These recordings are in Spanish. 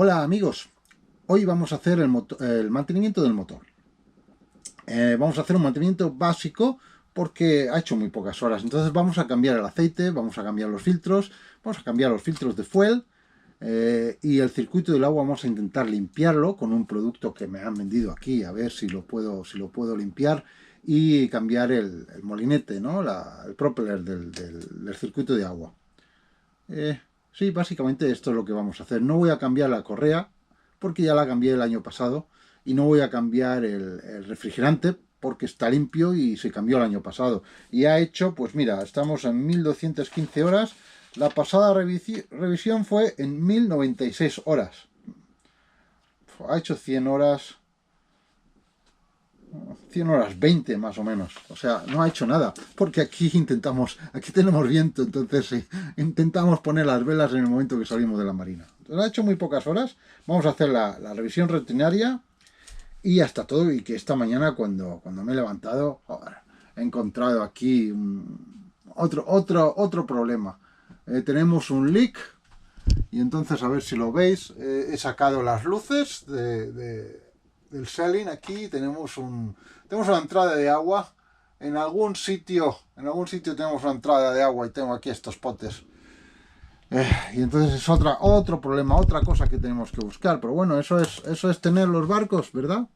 Hola amigos, hoy vamos a hacer el mantenimiento del motor. Vamos a hacer un mantenimiento básico porque ha hecho muy pocas horas. Entonces vamos a cambiar el aceite, vamos a cambiar los filtros, vamos a cambiar los filtros de fuel y el circuito del agua vamos a intentar limpiarlo con un producto que me han vendido aquí, a ver si lo puedo limpiar, y cambiar el molinete, ¿no? El propeller del circuito de agua. Sí, básicamente esto es lo que vamos a hacer. No voy a cambiar la correa porque ya la cambié el año pasado, y no voy a cambiar el refrigerante porque está limpio y se cambió el año pasado. Y ha hecho, pues mira, estamos en 1215 horas. La pasada revisión fue en 1096 horas. Ha hecho 100 horas... 100 horas 20 más o menos, o sea, no ha hecho nada, porque aquí tenemos viento, entonces sí, intentamos poner las velas en el momento que salimos de la marina. Entonces, ha hecho muy pocas horas. Vamos a hacer la revisión rutinaria y ya está todo. Y que esta mañana cuando me he levantado, joder, he encontrado aquí otro problema. Tenemos un leak, y entonces, a ver si lo veis, he sacado las luces del Selling. Aquí tenemos una entrada de agua. En algún sitio tenemos una entrada de agua y tengo aquí estos potes. Y entonces es otro problema, otra cosa que tenemos que buscar. Pero bueno, eso es tener los barcos, ¿verdad?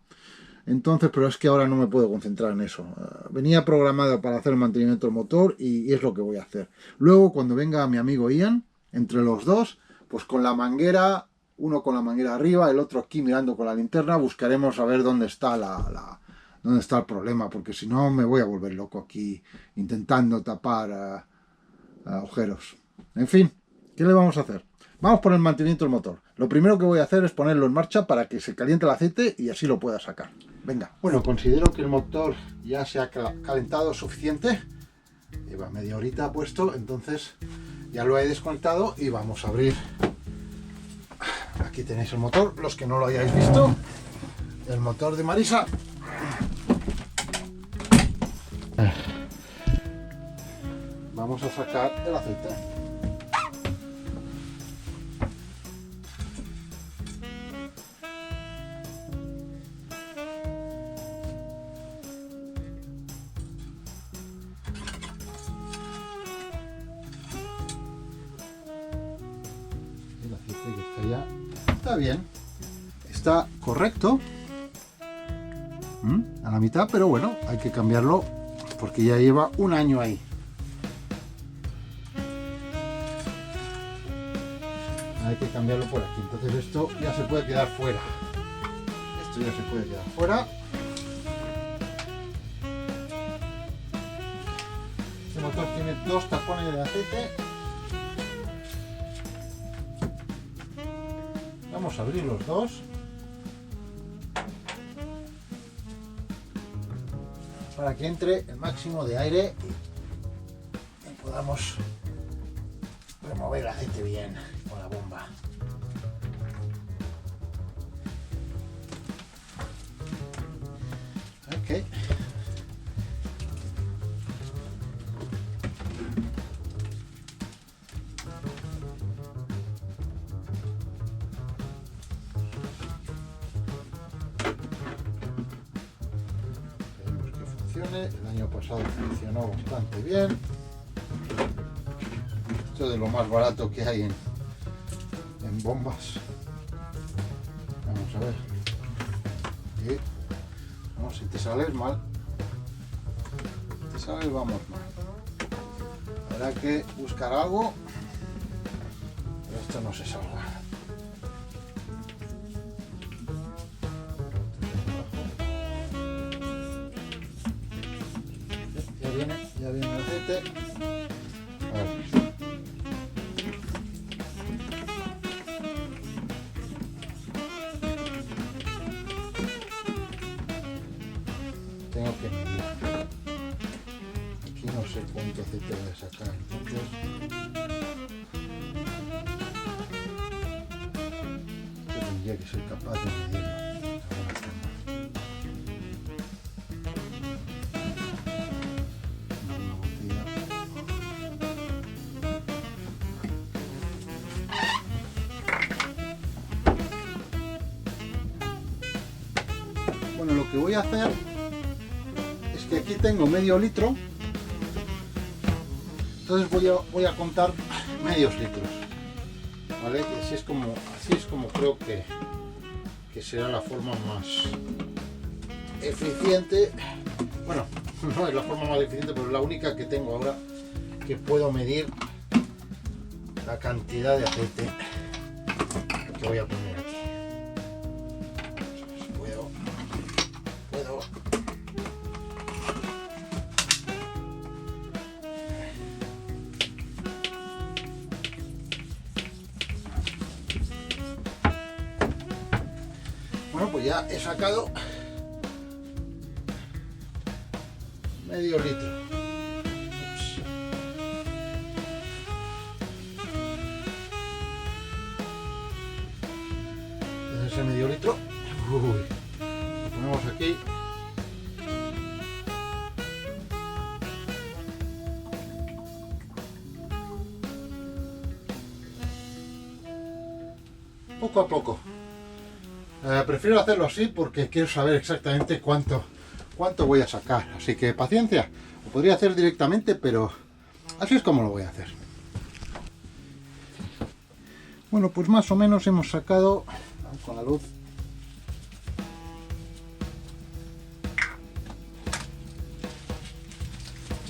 Entonces, pero es que ahora no me puedo concentrar en eso. Venía programado para hacer el mantenimiento del motor y es lo que voy a hacer. Luego, cuando venga mi amigo Ian, entre los dos, pues con la manguera, uno con la manguera arriba, el otro aquí mirando con la linterna, buscaremos a ver dónde está dónde está el problema, porque si no me voy a volver loco aquí intentando tapar agujeros. En fin, ¿qué le vamos a hacer? Vamos por el mantenimiento del motor. Lo primero que voy a hacer es ponerlo en marcha para que se caliente el aceite y así lo pueda sacar. Venga. Bueno, considero que el motor ya se ha calentado suficiente. Lleva media horita puesto, entonces ya lo he desconectado y vamos a abrir. Aquí tenéis el motor, los que no lo hayáis visto. El motor de Marisa. Vamos a sacar el aceite. El aceite que está ya está bien, está correcto, a la mitad, pero bueno, hay que cambiarlo porque ya lleva un año ahí. Hay que cambiarlo por aquí. Entonces esto ya se puede quedar fuera. Esto ya se puede quedar fuera. Este motor tiene dos tapones de aceite. Vamos a abrir los dos para que entre el máximo de aire y podamos remover el aceite bien con la bomba. Ok. El año pasado funcionó bastante bien. Esto es de lo más barato que hay en bombas. Vamos a ver. Y, no, si te sales mal, vamos mal. Habrá que buscar algo, pero esto no se salga. Ya viene el aceite. A ver. Tengo que medir. Aquí no sé cuánto aceite voy a sacar. Entonces, yo tendría que ser capaz de medirlo. que voy a hacer es que aquí tengo medio litro, entonces voy a contar medios litros, ¿vale? Que así es como creo que será la forma más eficiente. Bueno, no es la forma más eficiente, pero es la única que tengo ahora que puedo medir la cantidad de aceite que voy a poner aquí. Puedo. Bueno, pues ya he sacado medio litro. Ups. Desde ese medio litro, lo ponemos aquí. Poco a poco. Prefiero hacerlo así porque quiero saber exactamente cuánto voy a sacar, así que paciencia. Lo podría hacer directamente, pero así es como lo voy a hacer. Bueno, pues más o menos hemos sacado, vamos con la luz,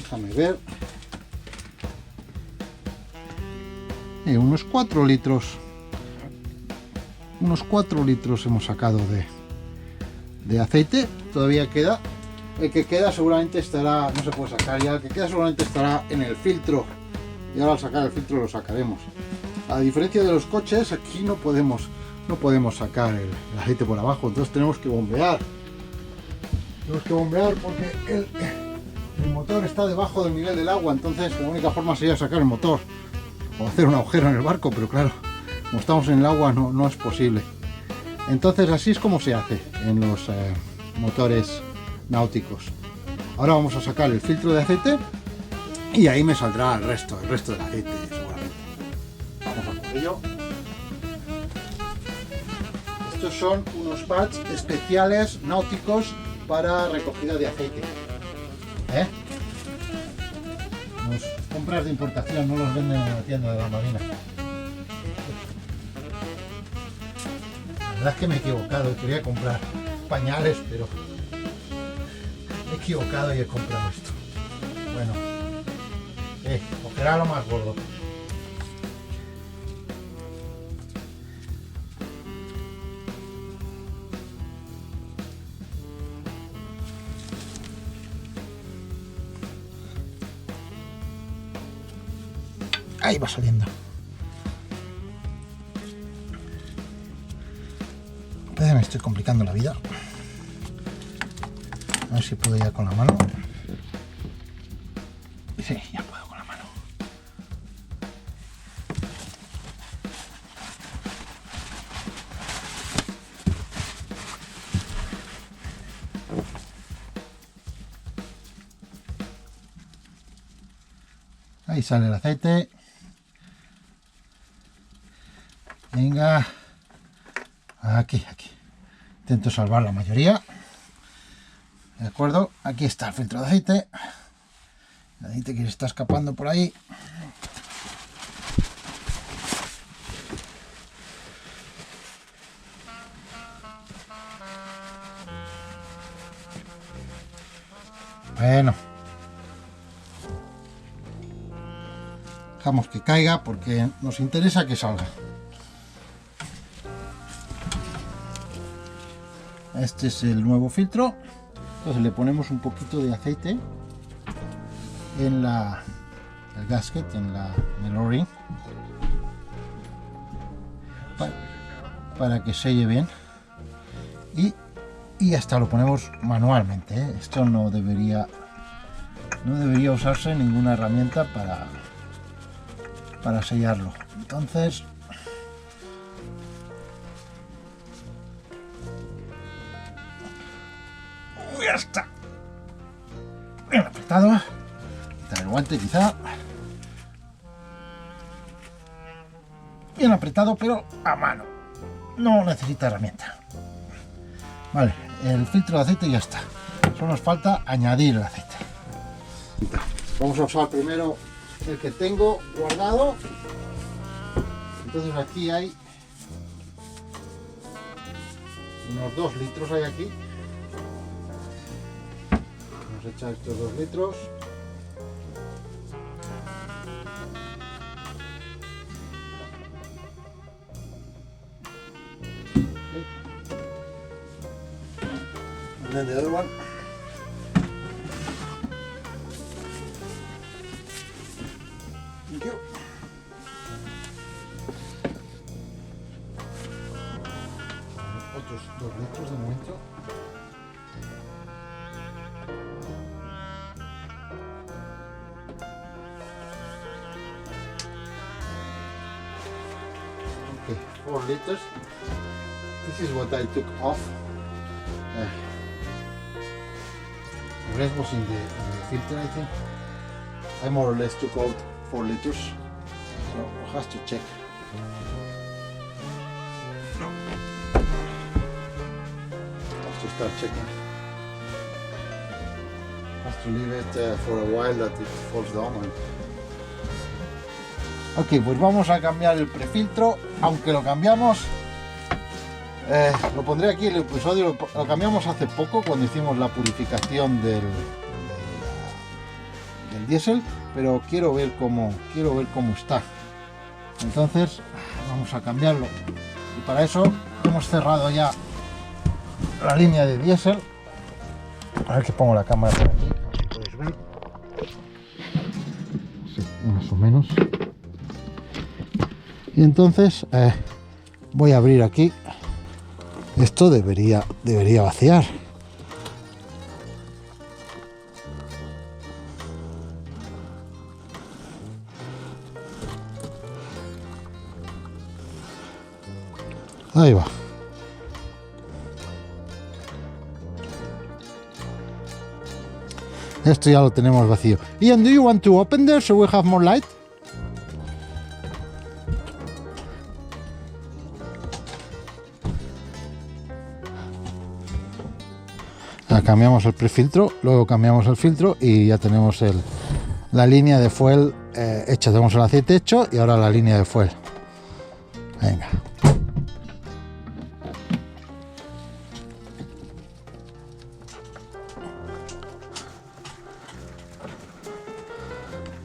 déjame ver, unos 4 litros hemos sacado de aceite. Todavía queda. El que queda seguramente estará, no se puede sacar ya, el que queda seguramente estará en el filtro, y ahora al sacar el filtro lo sacaremos. A diferencia de los coches, aquí no podemos sacar el aceite por abajo, entonces tenemos que bombear porque el motor está debajo del nivel del agua, entonces la única forma sería sacar el motor o hacer un agujero en el barco, pero claro, como estamos en el agua no es posible. Entonces así es como se hace en los motores náuticos. Ahora vamos a sacar el filtro de aceite y ahí me saldrá el resto del aceite seguramente. Vamos a por ello. Estos son unos pads especiales náuticos para recogida de aceite. Los compras de importación, no los venden en la tienda de la marina. La verdad es que me he equivocado, quería comprar pañales, pero me he equivocado y he comprado esto. Bueno, cogerá lo más gordo. Ahí va saliendo. Me estoy complicando la vida. A ver si puedo ya con la mano. Sí, ya puedo con la mano. Ahí sale el aceite. Venga. Aquí. Intento salvar la mayoría. De acuerdo, aquí está el filtro de aceite. El aceite que se está escapando por ahí. Bueno. Dejamos que caiga porque nos interesa que salga. Este es el nuevo filtro. Entonces le ponemos un poquito de aceite en el gasket, en el O-ring, para que selle bien, y hasta lo ponemos manualmente, ¿eh? Esto no debería usarse ninguna herramienta para sellarlo. Entonces ya está bien apretado. Quitar el guante quizá. Bien apretado, pero a mano, no necesita herramienta. Vale, el filtro de aceite y ya está. Solo nos falta añadir el aceite. Vamos a usar primero el que tengo guardado. Entonces aquí hay unos 2 litros hay aquí. Vamos a echar estos 2 litros. And then the other one. Thank you. Otros 2 litros de momento. Okay, 4 liters. This is what I took off. The rest was in the filter, I think. I more or less took out 4 liters, so I have to check. Have to start checking. Have to leave it for a while that it falls down. Ok, pues vamos a cambiar el prefiltro, aunque lo cambiamos. Lo pondré aquí, el episodio lo cambiamos hace poco cuando hicimos la purificación del diésel, pero quiero ver cómo está. Entonces vamos a cambiarlo y para eso hemos cerrado ya la línea de diésel. A ver que pongo la cámara por aquí, si podéis ver. Sí, más o menos. Y entonces voy a abrir aquí. Esto debería vaciar. Ahí va. Esto ya lo tenemos vacío. Ian, do you want to open there so we have more light? Cambiamos el prefiltro, luego cambiamos el filtro y ya tenemos la línea de fuel hecha. Tenemos el aceite hecho y ahora la línea de fuel. Venga.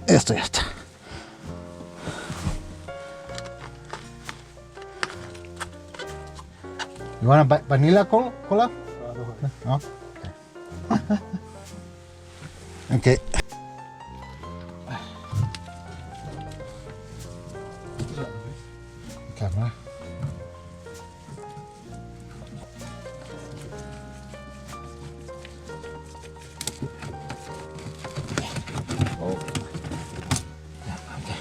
Esto ya está. ¿You want a vanilla cola? No. Okay. Camera. Oh. Yeah, okay.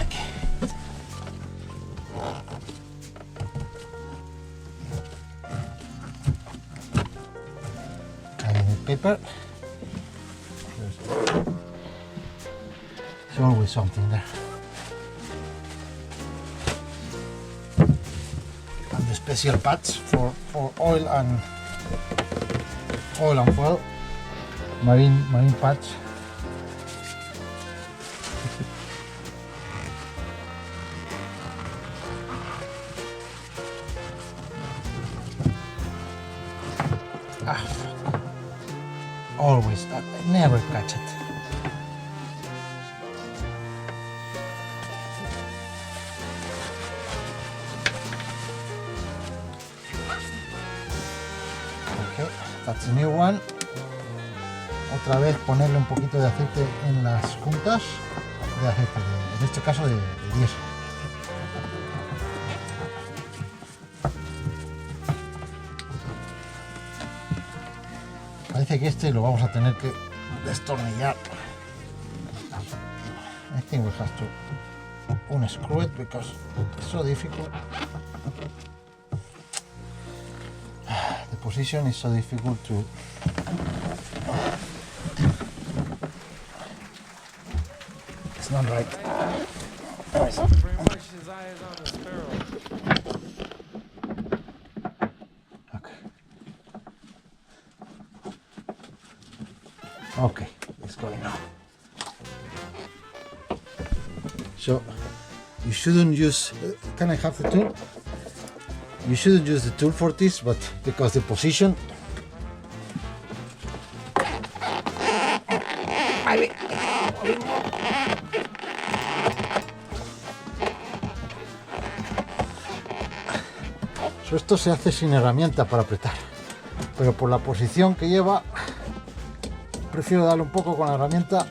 Okay. Paper. There's always something there. And the special pads for oil and fuel, marine pads. Always, I never catch it. Okay, that's a new one. Otra vez ponerle un poquito de aceite en las juntas de aceite, en este caso de diésel. Parece que este lo vamos a tener que destornillar. I think we have to unscrew it because it's so difficult. The position is so difficult to. It's not right. Very much his eye is on a sparrow. Okay, it's going now. So you shouldn't use. Can I have the tool? You shouldn't use the tool for this, but because the position. So esto se hace sin herramienta para apretar, pero por la posición que lleva, prefiero darle un poco con la herramienta.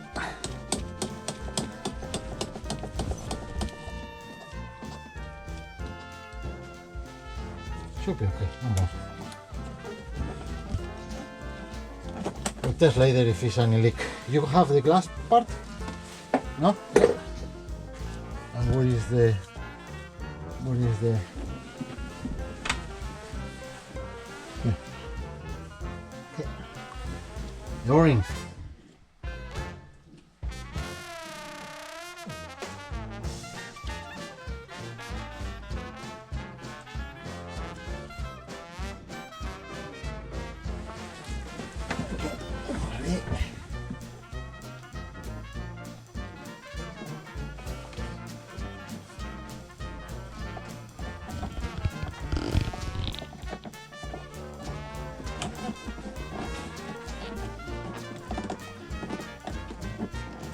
Should be okay, no more. We'll test later if it's any leak. You have the glass part? No? And where is the here. Okay. The O-ring.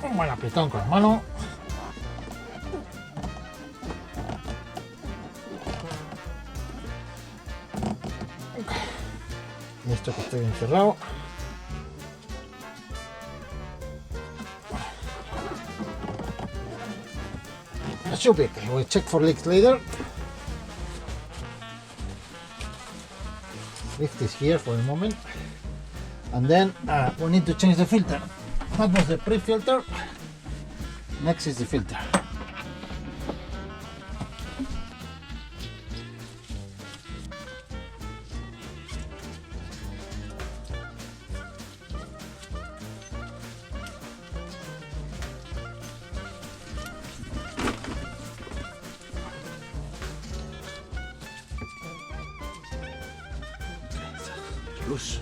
Un buen apretón con la mano. Y esto que estoy encerrado. That should be okay. We'll check for leaks later. Lift is here for a moment. And then we need to change the filter. That was the pre-filter. Next is the filter. Loose.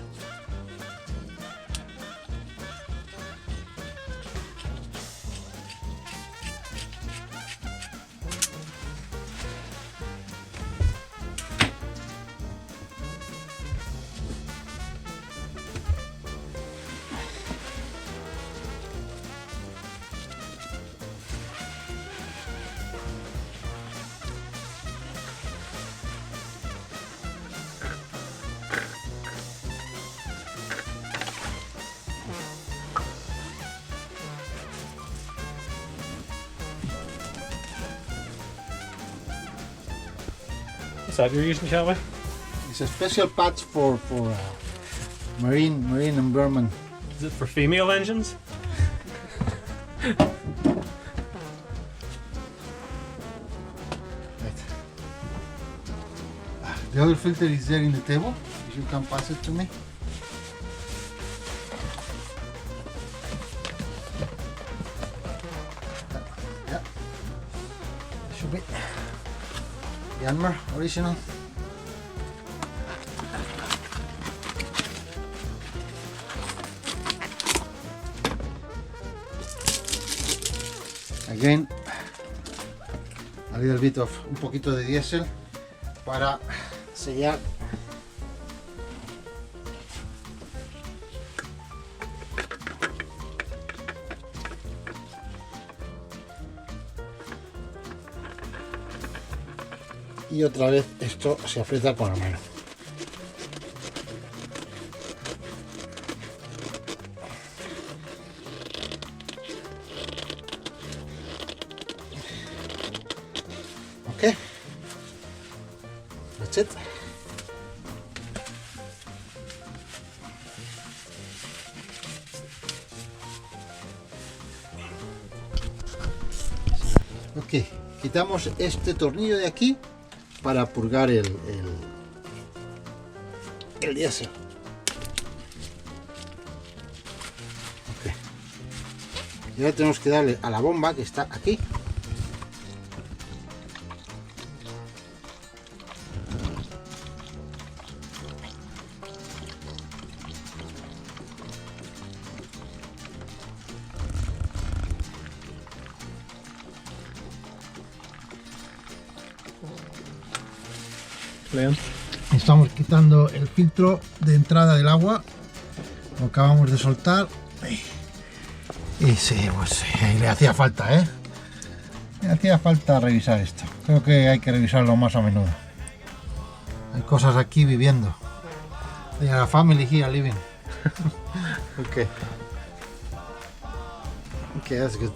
What's that you're using, Shelby? It's a special patch for marine environment. Is it for female engines? Right. The other filter is there in the table. If you can pass it to me. Yeah. Should be. Yanmar original. Again, a little bit of un poquito de diésel para sellar. Y otra vez esto se aprieta con la mano. Okay, that's it. Ok, quitamos este tornillo de aquí para purgar el diésel. Okay. Y ahora tenemos que darle a la bomba que está aquí. Leon. Estamos quitando el filtro de entrada del agua. Lo acabamos de soltar. Y sí, pues le hacía falta, ¿eh? Le hacía falta revisar esto. Creo que hay que revisarlo más a menudo. Hay cosas aquí viviendo. Hay a family here living. Okay. Okay, that's good.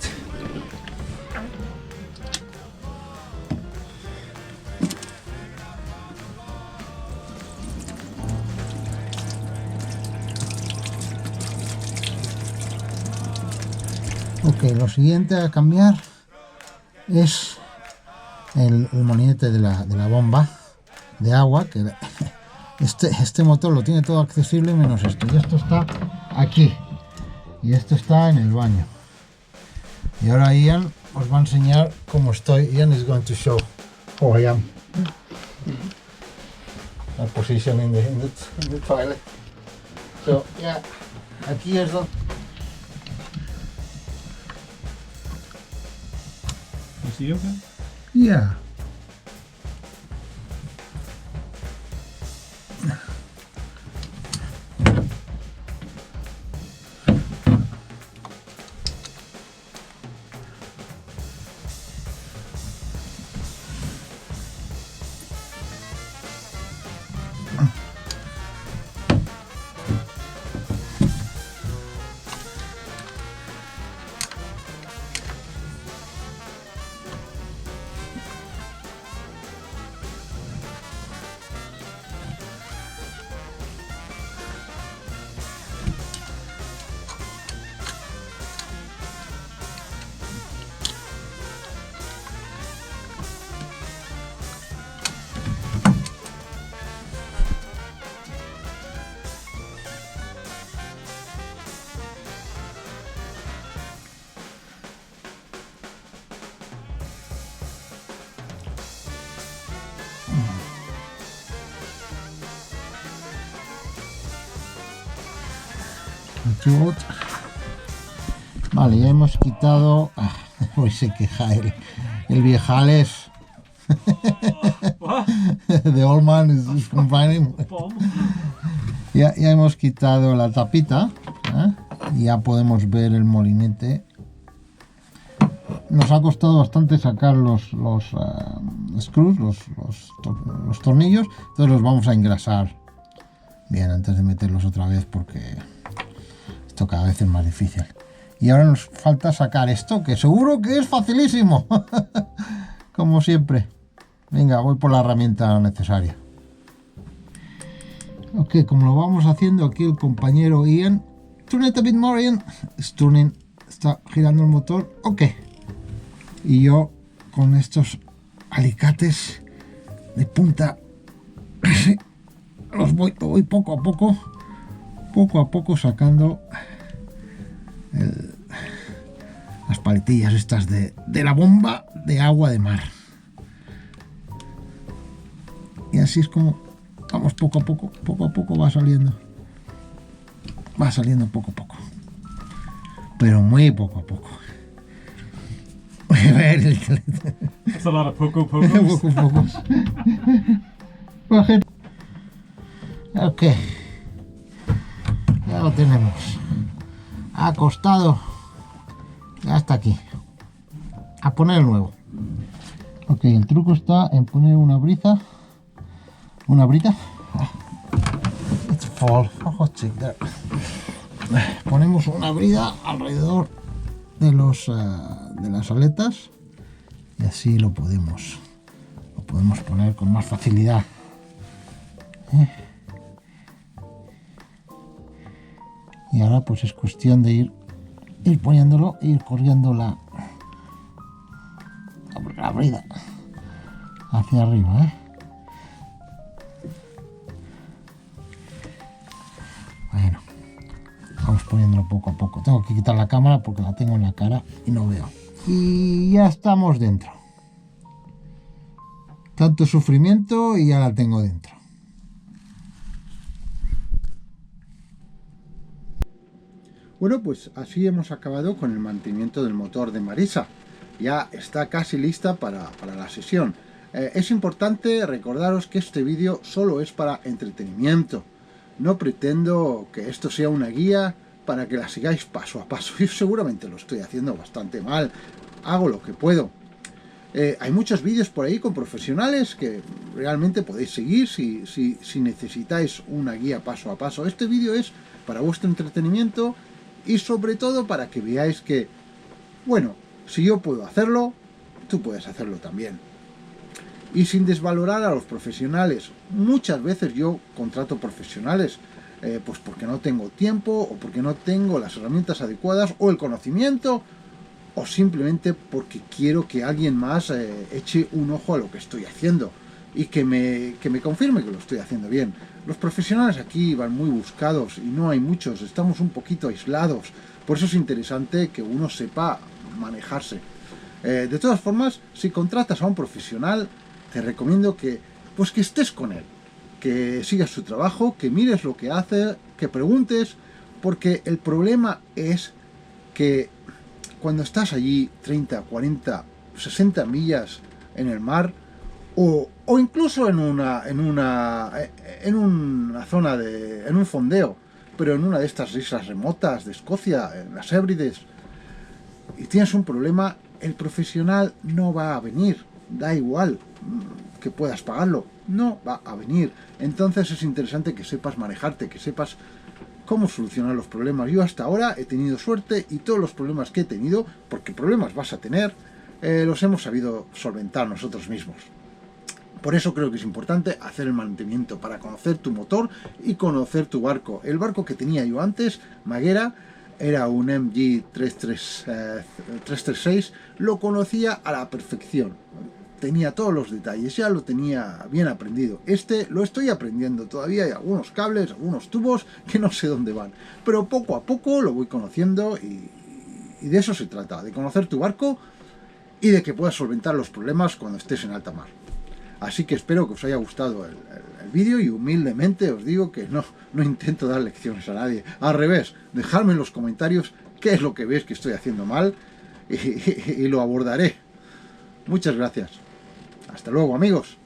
Ok, lo siguiente a cambiar es el molinete de la bomba de agua, que este motor lo tiene todo accesible menos esto, y esto está aquí y esto está en el baño. Y ahora Ian os va a enseñar cómo estoy. Ian is going to show how I am. My position in the toilet. So, yeah, aquí es donde... You see okay? Yeah. Vale, ya hemos quitado. Hoy se queja el viejales. What? The old man is complaining. Bomb. Ya hemos quitado la tapita, ¿eh? Y ya podemos ver el molinete. Nos ha costado bastante sacar los screws, los tornillos, entonces los vamos a engrasar bien antes de meterlos otra vez, porque esto cada vez es más difícil. Y ahora nos falta sacar esto, que seguro que es facilísimo. Como siempre. Venga, voy por la herramienta necesaria. Ok, como lo vamos haciendo aquí el compañero Ian. Turn it a bit more, Ian. It's turning. Está girando el motor. Ok. Y yo con estos alicates de punta los voy poco a poco sacando las paletillas estas de la bomba de agua de mar. Y así es como vamos poco a poco va saliendo poco a poco, pero muy poco a poco. That's a lot of poco pocos. Ok, ya lo tenemos acostado, ya está aquí. A poner el nuevo. Ok, el truco está en poner una brida. It's fall. Oh, check that. Ponemos una brida alrededor de las aletas y así lo podemos poner con más facilidad. Y ahora pues es cuestión de ir poniéndolo e ir corriendo la brida hacia arriba, ¿eh? Bueno, vamos poniéndolo poco a poco. Tengo que quitar la cámara porque la tengo en la cara y no veo. Y ya estamos dentro. Tanto sufrimiento y ya la tengo dentro. Bueno, pues así hemos acabado con el mantenimiento del motor de Marisa. Ya está casi lista para la sesión. Es importante recordaros que este vídeo solo es para entretenimiento. No pretendo que esto sea una guía para que la sigáis paso a paso. Yo seguramente lo estoy haciendo bastante mal. Hago lo que puedo. Hay muchos vídeos por ahí con profesionales que realmente podéis seguir si necesitáis una guía paso a paso. Este vídeo es para vuestro entretenimiento y sobre todo para que veáis que, bueno, si yo puedo hacerlo, tú puedes hacerlo también. Y sin desvalorar a los profesionales. Muchas veces yo contrato profesionales pues porque no tengo tiempo o porque no tengo las herramientas adecuadas o el conocimiento o simplemente porque quiero que alguien más eche un ojo a lo que estoy haciendo y que me confirme que lo estoy haciendo bien. Los profesionales aquí van muy buscados y no hay muchos, estamos un poquito aislados, por eso es interesante que uno sepa manejarse. De todas formas, si contratas a un profesional, te recomiendo que estés con él, que sigas su trabajo, que mires lo que hace, que preguntes, porque el problema es que cuando estás allí 30, 40, 60 millas en el mar, o incluso en una zona en un fondeo, pero en una de estas islas remotas de Escocia, en las Hébrides, y tienes un problema, el profesional no va a venir, da igual que puedas pagarlo, no va a venir. Entonces es interesante que sepas manejarte, que sepas cómo solucionar los problemas. Yo hasta ahora he tenido suerte y todos los problemas que he tenido, porque problemas vas a tener, los hemos sabido solventar nosotros mismos. Por eso creo que es importante hacer el mantenimiento, para conocer tu motor y conocer tu barco. El barco que tenía yo antes, Maguera, era un MG 336, lo conocía a la perfección. Tenía todos los detalles, ya lo tenía bien aprendido. Este lo estoy aprendiendo, todavía hay algunos cables, algunos tubos que no sé dónde van. Pero poco a poco lo voy conociendo y de eso se trata, de conocer tu barco y de que puedas solventar los problemas cuando estés en alta mar. Así que espero que os haya gustado el vídeo y humildemente os digo que no intento dar lecciones a nadie. Al revés, dejadme en los comentarios qué es lo que veis que estoy haciendo mal y lo abordaré. Muchas gracias. Hasta luego, amigos.